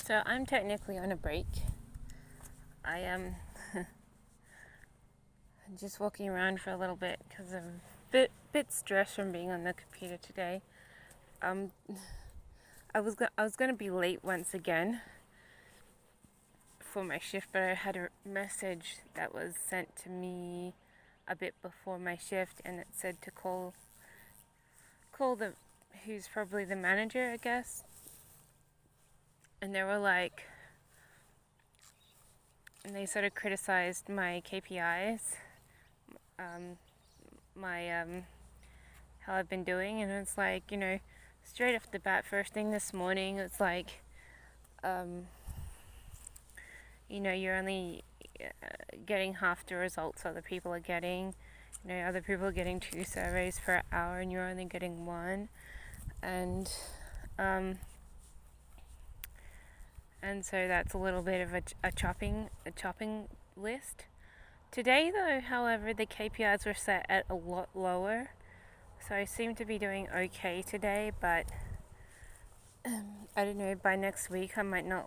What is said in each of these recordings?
So I'm technically on a break. I am just walking around for a little bit because I'm a bit stressed from being on the computer today. Um, I was gonna be late once again for my shift, but I had a message that was sent to me a bit before my shift, and it said to call the who's probably the manager, I guess. And they were like, and they sort of criticized my KPIs, my how I've been doing, and it's like, straight off the bat, first thing this morning, it's like, you're only getting half the results other people are getting. Other people are getting 2 surveys per hour, and you're only getting 1, and so that's a little bit of a chopping list. Today, though, however, the KPIs were set at a lot lower, so I seem to be doing okay today, but I don't know, by next week I might not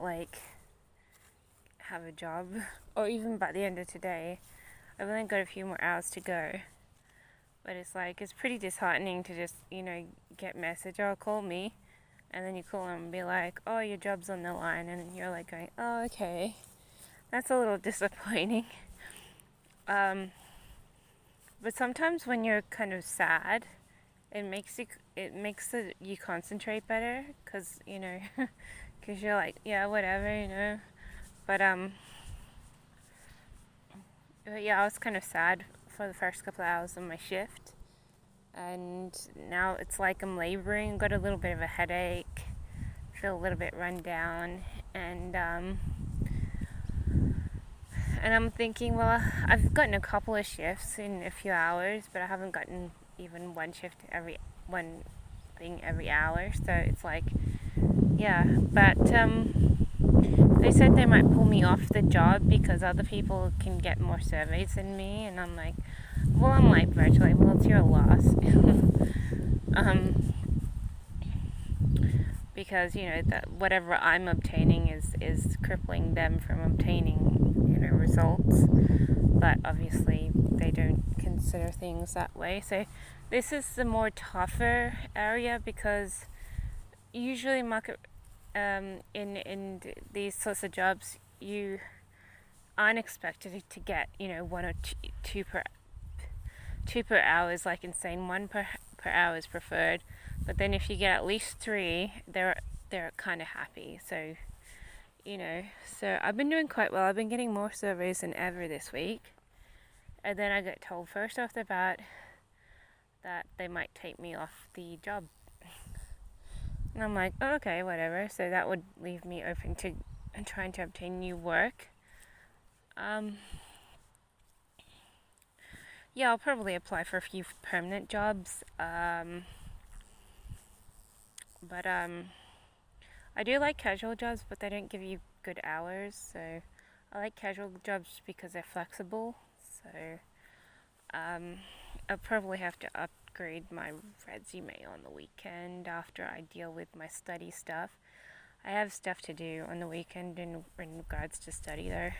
have a job, or even by the end of today. I've only got a few more hours to go, but it's pretty disheartening to just, get message, oh, call me, and then you call them and be like, oh, your job's on the line, and you're like going, oh, okay, that's a little disappointing. But sometimes when you're kind of sad, it makes you concentrate better, because because you're like, yeah, whatever, but yeah, I was kind of sad for the first couple of hours of my shift, and now it's like I'm laboring, got a little bit of a headache, feel a little bit run down, and I'm thinking, well, I've gotten a couple of shifts in a few hours, but I haven't gotten even one thing every hour, so it's like, yeah, but they said they might pull me off the job because other people can get more surveys than me, and I'm like, virtually, well, it's your loss. Because, that whatever I'm obtaining is crippling them from obtaining, results, but obviously they don't consider things that way. So this is the more tougher area, because usually market in these sorts of jobs, you aren't expected to get 1 or 2 per hour is like insane. 1 per hour is preferred, but then if you get at least 3, they're kind of happy. So so I've been doing quite well. I've been getting more surveys than ever this week, and then I got told first off the bat that they might take me off the job. And I'm like, oh, okay, whatever. So that would leave me open to trying to obtain new work. Yeah, I'll probably apply for a few permanent jobs. But I do like casual jobs, but they don't give you good hours. So I like casual jobs because they're flexible. So I'll probably have to upgrade my resume on the weekend after I deal with my study stuff. I have stuff to do on the weekend in regards to study though.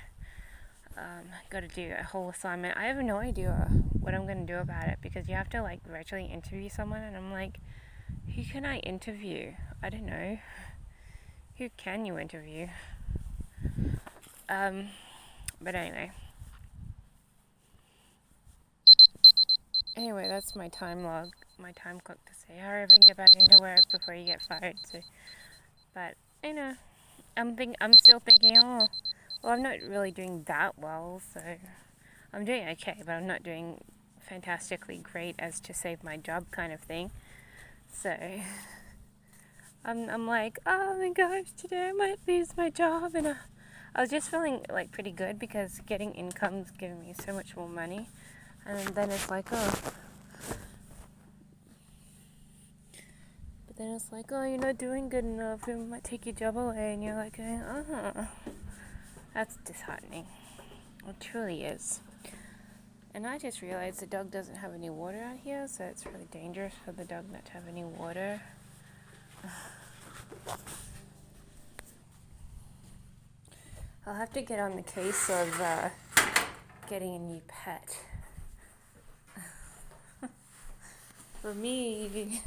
Got to do a whole assignment. I have no idea what I'm going to do about it, because you have to virtually interview someone, and I'm like, who can I interview? I don't know. Who can you interview? But anyway, that's my time clock to say, hurry up and get back into work before you get fired. So, but I'm still thinking, oh, well, I'm not really doing that well, so I'm doing okay, but I'm not doing fantastically great as to save my job kind of thing. So I'm like, oh my gosh, today I might lose my job, and I was just feeling pretty good because getting income's giving me so much more money, and then it's like, oh. But then it's like, oh, you're not doing good enough, we might take your job away, and you're like, oh. That's disheartening. It truly is. And I just realized the dog doesn't have any water out here, so it's really dangerous for the dog not to have any water. I'll have to get on the case of getting a new pet. For me,